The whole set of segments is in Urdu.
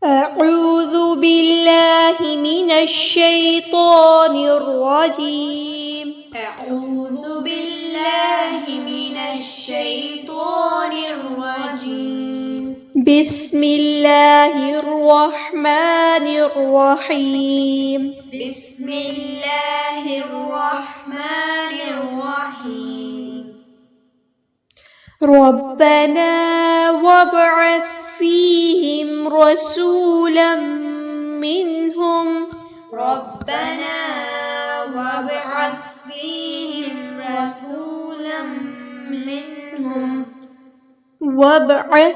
أعوذ بالله من الشيطان الرجيم. أعوذ بالله من الشيطان الرجيم. بسم الله الرحمن الرحيم. بسم الله الرحمن الرحيم. ربنا وابعث فيهم رسولا منهم. ربنا وابعث فيهم رسولا منهم. وابعث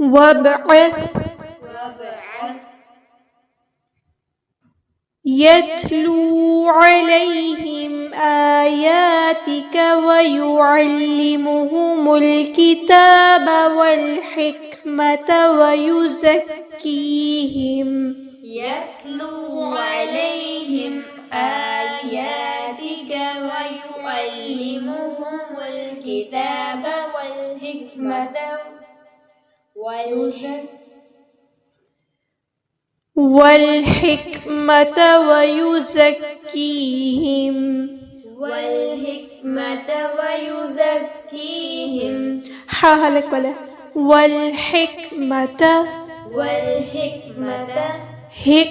وابعث يتلو عليهم آياتك ويعلمهم الكتاب والحكمة ويزكيهم. يتلو عليهم آياتك ويعلمهم الكتاب والحكمة ويزكيهم. ها هلك ولا والحكمة هك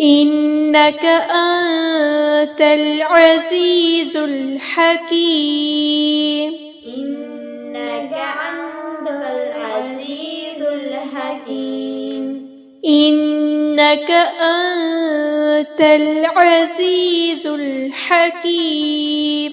إنك أنت العزيز الحكيم. إنك أنت العزيز الحكيم. إنك أنت العزيز الحكيم.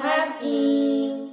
حكيم.